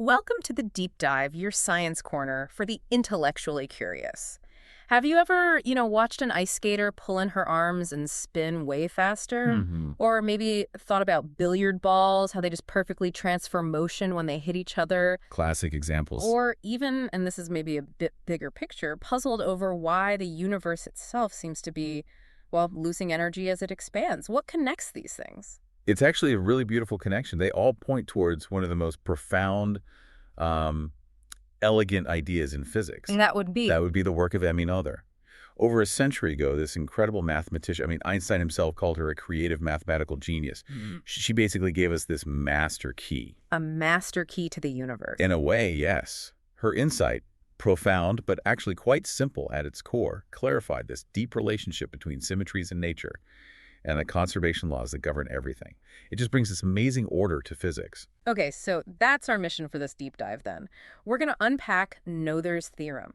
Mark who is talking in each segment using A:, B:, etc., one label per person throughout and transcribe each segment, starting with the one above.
A: Welcome to the Deep Dive, your science corner for the intellectually curious. Have you ever, watched an ice skater pull in her arms and spin way faster?
B: hmm
A: Or maybe thought about billiard balls, how they just perfectly transfer motion when they hit each other?
B: Classic examples.
A: Or even, and this is maybe a bit bigger picture, puzzled over why the universe itself seems to be, well, losing energy as it expands. What connects these things?
B: It's actually a really beautiful connection. They all point towards one of the most profound, um, elegant ideas in physics.
A: And that would be.
B: That would be the work of Emmy Noether. Over a century ago, this incredible mathematician, Einstein himself called her a creative mathematical genius. She basically gave us this master key.
A: A master key to the universe.
B: In a way, yes. Her insight, profound but actually quite simple at its core, clarified this deep relationship between symmetries in nature and the conservation laws that govern everything. It just brings this amazing order to physics.
A: Okay, so that's our mission for this deep dive then. We're going to unpack Noether's theorem.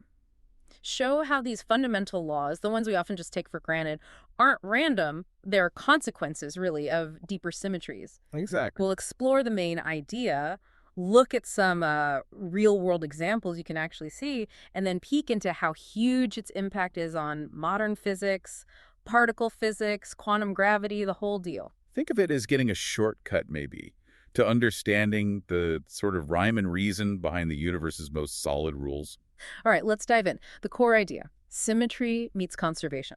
A: Show how these fundamental laws, the ones we often just take for granted, aren't random. They're consequences, really, of deeper symmetries.
B: Exactly.
A: We'll explore the main idea, look at some real-world examples you can actually see, and then peek into how huge its impact is on modern physics, particle physics, quantum gravity, the whole deal.
B: Think of it as getting a shortcut, maybe, to understanding the sort of rhyme and reason behind the universe's most solid rules.
A: All right, let's dive in. The core idea, symmetry meets conservation.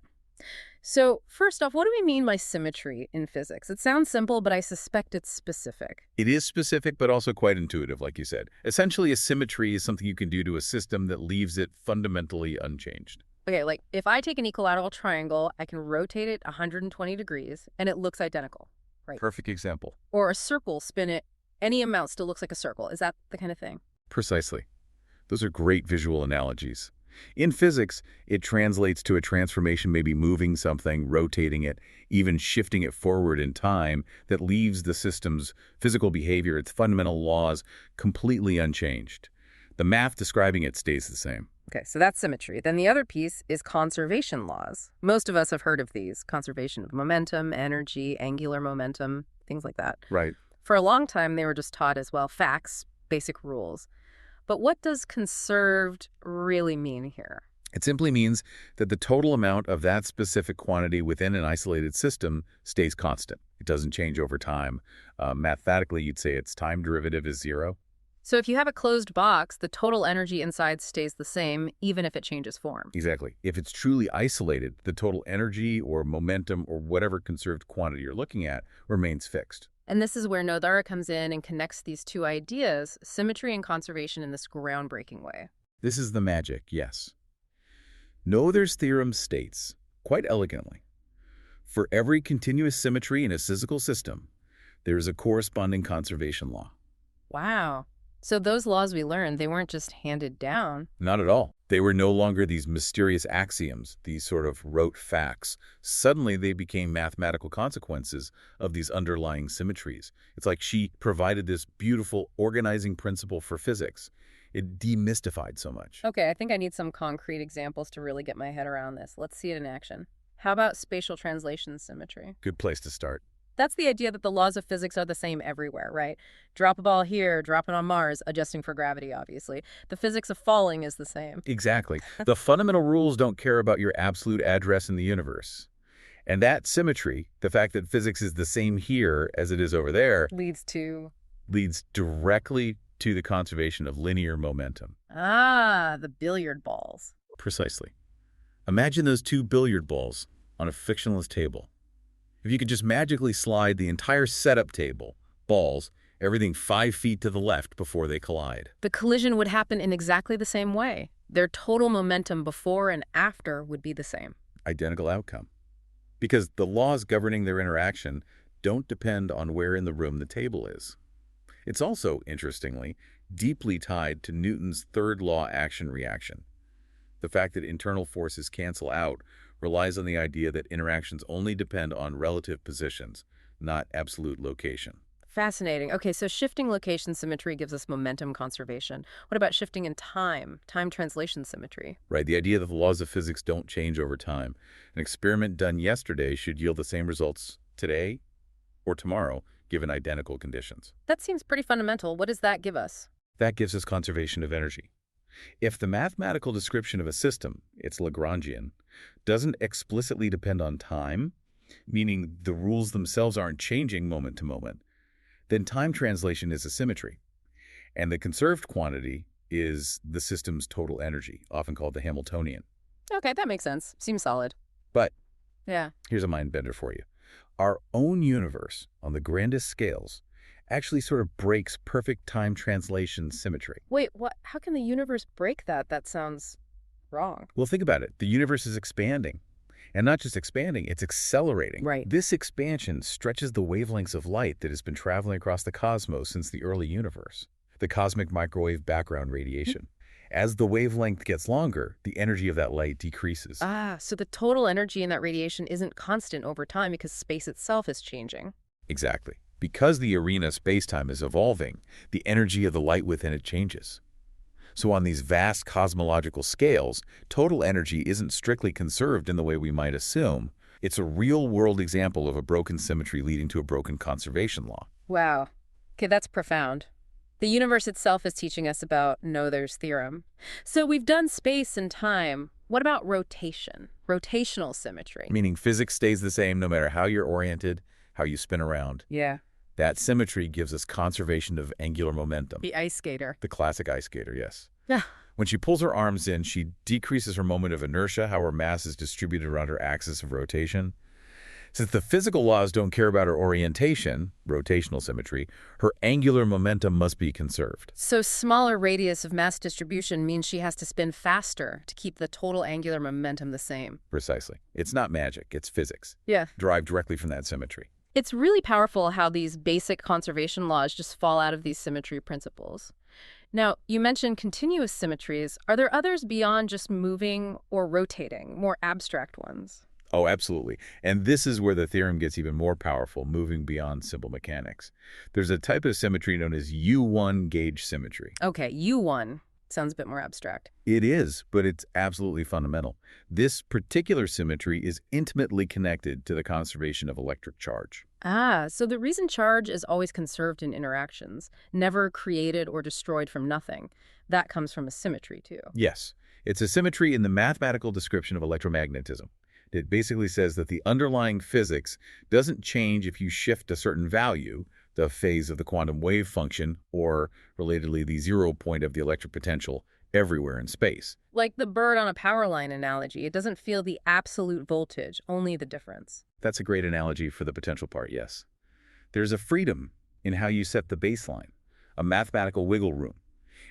A: So first off, what do we mean by symmetry in physics? It sounds simple, but I suspect it's specific.
B: It is specific, but also quite intuitive, like you said. Essentially, a symmetry is something you can do to a system that leaves it fundamentally unchanged.
A: Okay, like if I take an equilateral triangle, I can rotate it 120 degrees and it looks identical, right?
B: Perfect example.
A: Or a circle, spin it, any amount still looks like a circle. Is that the kind of thing?
B: Precisely. Those are great visual analogies. In physics, it translates to a transformation, maybe moving something, rotating it, even shifting it forward in time that leaves the system's physical behavior, its fundamental laws, completely unchanged. The math describing it stays the same.
A: Okay, so that's symmetry. Then the other piece is conservation laws. Most of us have heard of these. Conservation of momentum, energy, angular momentum, things like that.
B: Right.
A: For a long time, they were just taught as, well, facts, basic rules. But what does conserved really mean here?
B: It simply means that the total amount of that specific quantity within an isolated system stays constant. It doesn't change over time. Mathematically, you'd say its time derivative is zero.
A: So if you have a closed box, the total energy inside stays the same, even if it changes form.
B: Exactly. If it's truly isolated, the total energy or momentum or whatever conserved quantity you're looking at remains fixed.
A: And this is where Noether comes in and connects these two ideas, symmetry and conservation, in this groundbreaking way.
B: This is the magic, yes. Noether's theorem states, quite elegantly, for every continuous symmetry in a physical system, there is a corresponding conservation law.
A: Wow. So those laws we learned, they weren't just handed down.
B: Not at all. They were no longer these mysterious axioms, these sort of rote facts. Suddenly, they became mathematical consequences of these underlying symmetries. It's like she provided this beautiful organizing principle for physics. It demystified so much.
A: Okay, I think I need some concrete examples to really get my head around this. Let's see it in action. How about spatial translation symmetry?
B: Good place to start.
A: That's the idea that the laws of physics are the same everywhere, right? Drop a ball here, drop it on Mars, adjusting for gravity, obviously. The physics of falling is the same.
B: Exactly. The fundamental rules don't care about your absolute address in the universe. And that symmetry, the fact that physics is the same here as it is over there, leads directly to the conservation of linear momentum.
A: Ah, the billiard balls.
B: Precisely. Imagine those two billiard balls on a fictionless table. If you could just magically slide the entire setup table, balls, everything 5 feet to the left before they collide.
A: The collision would happen in exactly the same way. Their total momentum before and after would be the same.
B: Identical outcome. Because the laws governing their interaction don't depend on where in the room the table is. It's also, interestingly, deeply tied to Newton's third law action-reaction. The fact that internal forces cancel out relies on the idea that interactions only depend on relative positions, not absolute location.
A: Fascinating. Okay, so shifting location symmetry gives us momentum conservation. What about shifting in time, time translation symmetry?
B: Right, the idea that the laws of physics don't change over time. An experiment done yesterday should yield the same results today or tomorrow, given identical conditions.
A: That seems pretty fundamental. What does that give us?
B: That gives us conservation of energy. If the mathematical description of a system, its Lagrangian, doesn't explicitly depend on time, meaning the rules themselves aren't changing moment to moment, then time translation is a symmetry. And the conserved quantity is the system's total energy, often called the Hamiltonian.
A: Okay, that makes sense. Seems solid.
B: But
A: Yeah.
B: here's a mind bender for you. Our own universe, on the grandest scales, actually sort of breaks perfect time translation symmetry.
A: Wait, what? How can the universe break that? That sounds wrong.
B: Well, think about it. The universe is expanding. And not just expanding, it's accelerating.
A: Right.
B: This expansion stretches the wavelengths of light that has been traveling across the cosmos since the early universe, the cosmic microwave background radiation. As the wavelength gets longer, the energy of that light decreases.
A: Ah, so the total energy in that radiation isn't constant over time because space itself is changing.
B: Exactly. Because the arena spacetime is evolving, the energy of the light within it changes. So on these vast cosmological scales, total energy isn't strictly conserved in the way we might assume. It's a real-world example of a broken symmetry leading to a broken conservation law.
A: Wow. Okay, that's profound. The universe itself is teaching us about Noether's theorem. So we've done space and time. What about rotation? Rotational symmetry.
B: Meaning physics stays the same no matter how you're oriented, how you spin around.
A: Yeah.
B: That symmetry gives us conservation of angular momentum.
A: The ice skater.
B: The classic ice skater, yes.
A: Yeah.
B: When she pulls her arms in, she decreases her moment of inertia, how her mass is distributed around her axis of rotation. Since the physical laws don't care about her orientation, rotational symmetry, her angular momentum must be conserved.
A: So smaller radius of mass distribution means she has to spin faster to keep the total angular momentum the same.
B: Precisely. It's not magic, it's physics,
A: Yeah.
B: derived directly from that symmetry.
A: It's really powerful how these basic conservation laws just fall out of these symmetry principles. Now, you mentioned continuous symmetries. Are there others beyond just moving or rotating, more abstract ones?
B: Oh, absolutely. And this is where the theorem gets even more powerful, moving beyond simple mechanics. There's a type of symmetry known as U1 gauge symmetry.
A: Okay, U1. Sounds a bit more abstract.
B: It is, but it's absolutely fundamental. This particular symmetry is intimately connected to the conservation of electric charge.
A: Ah, so the reason charge is always conserved in interactions, never created or destroyed from nothing, that comes from a symmetry, too.
B: Yes, it's a symmetry in the mathematical description of electromagnetism. It basically says that the underlying physics doesn't change if you shift a certain value, the phase of the quantum wave function, or, relatedly, the 0 point of the electric potential, everywhere in space.
A: Like the bird on a power line analogy, it doesn't feel the absolute voltage, only the difference.
B: That's a great analogy for the potential part, yes. There's a freedom in how you set the baseline, a mathematical wiggle room.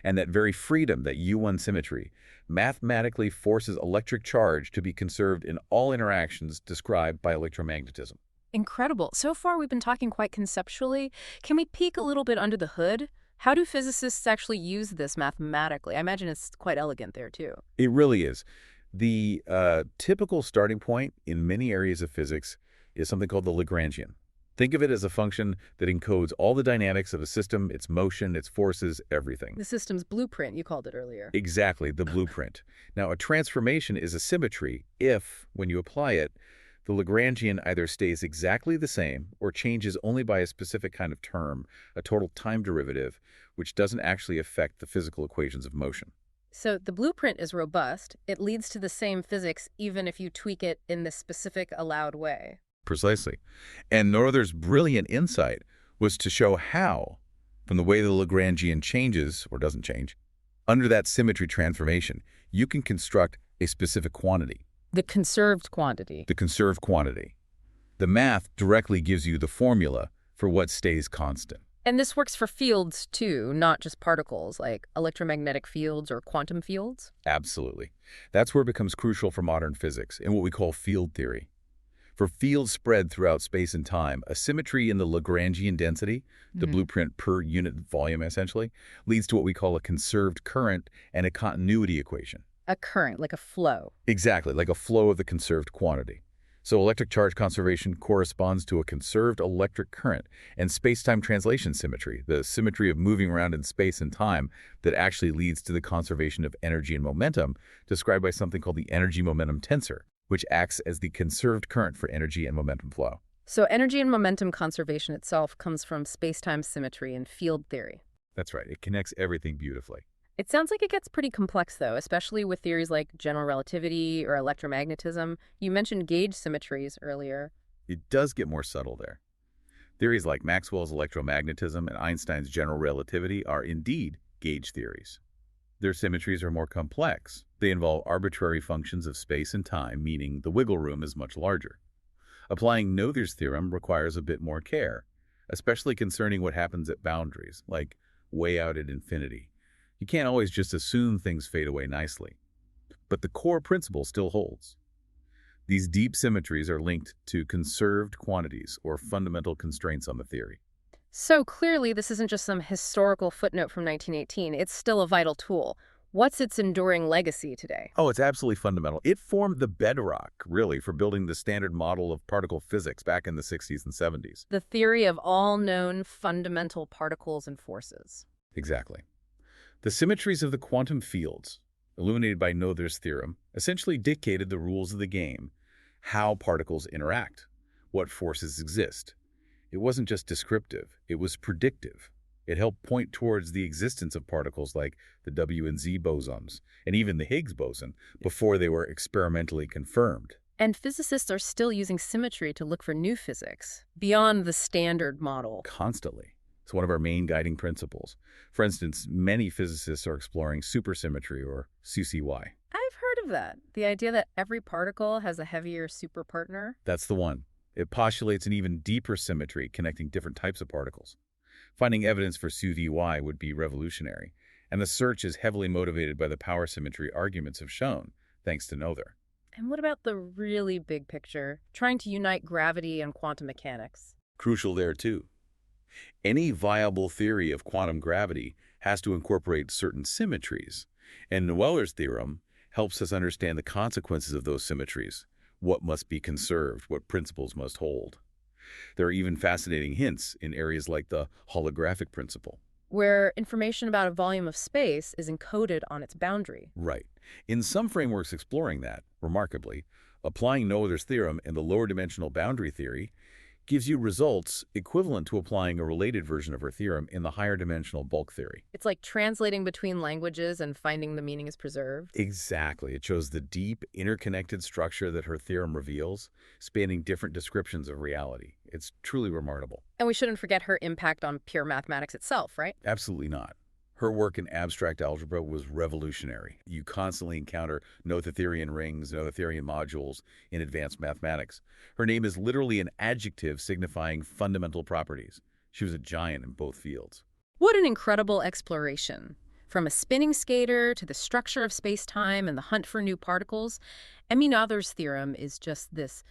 B: And that very freedom, that U1 symmetry, mathematically forces electric charge to be conserved in all interactions described by electromagnetism.
A: Incredible. So far, we've been talking quite conceptually. Can we peek a little bit under the hood? How do physicists actually use this mathematically? I imagine it's quite elegant there, too.
B: It really is. The typical starting point in many areas of physics is something called the Lagrangian. Think of it as a function that encodes all the dynamics of a system, its motion, its forces, everything.
A: The system's blueprint, you called it earlier.
B: Exactly, the blueprint. Now, a transformation is a symmetry if, when you apply it, the Lagrangian either stays exactly the same or changes only by a specific kind of term, a total time derivative, which doesn't actually affect the physical equations of motion.
A: So the blueprint is robust. It leads to the same physics even if you tweak it in the specific allowed way.
B: Precisely. And Noether's brilliant insight was to show how, from the way the Lagrangian changes, or doesn't change, under that symmetry transformation, you can construct a specific quantity.
A: The conserved quantity.
B: The conserved quantity. The math directly gives you the formula for what stays constant.
A: And this works for fields, too, not just particles, like electromagnetic fields or quantum fields?
B: Absolutely. That's where it becomes crucial for modern physics, in what we call field theory. For fields spread throughout space and time, a symmetry in the Lagrangian density, the blueprint per unit volume essentially, leads to what we call a conserved current and a continuity equation.
A: A current, like a flow.
B: Exactly, like a flow of the conserved quantity. So electric charge conservation corresponds to a conserved electric current, and space-time translation symmetry, the symmetry of moving around in space and time that actually leads to the conservation of energy and momentum, described by something called the energy-momentum tensor, which acts as the conserved current for energy and momentum flow.
A: So energy and momentum conservation itself comes from space-time symmetry and field theory.
B: That's right. It connects everything beautifully.
A: It sounds like it gets pretty complex, though, especially with theories like general relativity or electromagnetism. You mentioned gauge symmetries earlier.
B: It does get more subtle there. Theories like Maxwell's electromagnetism and Einstein's general relativity are indeed gauge theories. Their symmetries are more complex. They involve arbitrary functions of space and time, meaning the wiggle room is much larger. Applying Noether's theorem requires a bit more care, especially concerning what happens at boundaries, like way out at infinity. You can't always just assume things fade away nicely. But the core principle still holds. These deep symmetries are linked to conserved quantities or fundamental constraints on the theory.
A: So clearly, this isn't just some historical footnote from 1918. It's still a vital tool. What's its enduring legacy today?
B: Oh, it's absolutely fundamental. It formed the bedrock, really, for building the standard model of particle physics back in the 60s and 70s.
A: The theory of all known fundamental particles and forces.
B: Exactly. The symmetries of the quantum fields, illuminated by Noether's theorem, essentially dictated the rules of the game, how particles interact, what forces exist. It wasn't just descriptive, it was predictive. It helped point towards the existence of particles like the W and Z bosons, and even the Higgs boson, before they were experimentally confirmed.
A: And physicists are still using symmetry to look for new physics, beyond the standard model.
B: Constantly. It's one of our main guiding principles. For instance, many physicists are exploring supersymmetry, or CCY.
A: I've heard of that. The idea that every particle has a heavier superpartner.
B: That's the one. It postulates an even deeper symmetry connecting different types of particles. Finding evidence for CVY would be revolutionary, and the search is heavily motivated by the power symmetry arguments have shown, thanks to Noether.
A: And what about the really big picture, trying to unite gravity and quantum mechanics?
B: Crucial there, too. Any viable theory of quantum gravity has to incorporate certain symmetries, and Noether's theorem helps us understand the consequences of those symmetries, what must be conserved, what principles must hold. There are even fascinating hints in areas like the holographic principle.
A: Where information about a volume of space is encoded on its boundary.
B: Right. In some frameworks exploring that, remarkably, applying Noether's theorem in the lower dimensional boundary theory gives you results equivalent to applying a related version of her theorem in the higher dimensional bulk theory.
A: It's like translating between languages and finding the meaning is preserved.
B: Exactly. It shows the deep, interconnected structure that her theorem reveals, spanning different descriptions of reality. It's truly remarkable.
A: And we shouldn't forget her impact on pure mathematics itself, right?
B: Absolutely not. Her work in abstract algebra was revolutionary. You constantly encounter Noetherian rings, Noetherian modules in advanced mathematics. Her name is literally an adjective signifying fundamental properties. She was a giant in both fields.
A: What an incredible exploration. From a spinning skater to the structure of space-time and the hunt for new particles, Emmy Noether's theorem is just this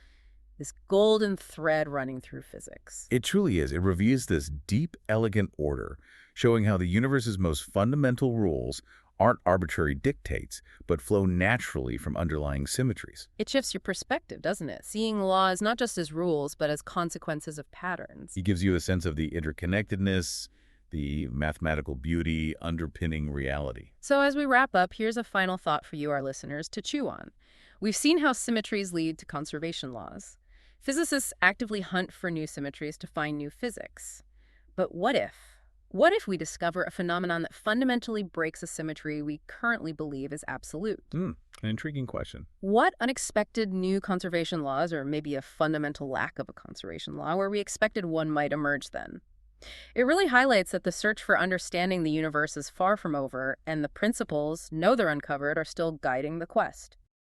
A: golden thread running through physics.
B: It truly is. It reveals this deep, elegant order, showing how the universe's most fundamental rules aren't arbitrary dictates, but flow naturally from underlying symmetries.
A: It shifts your perspective, doesn't it? Seeing laws not just as rules, but as consequences of patterns.
B: It gives you a sense of the interconnectedness, the mathematical beauty underpinning reality.
A: So as we wrap up, here's a final thought for you, our listeners, to chew on. We've seen how symmetries lead to conservation laws. Physicists actively hunt for new symmetries to find new physics. But what if? What if we discover a phenomenon that fundamentally breaks a symmetry we currently believe is absolute?
B: An intriguing question.
A: What unexpected new conservation laws, or maybe a fundamental lack of a conservation law, where we expected one might emerge then? It really highlights that the search for understanding the universe is far from over, and the principles Noether uncovered are still guiding the quest.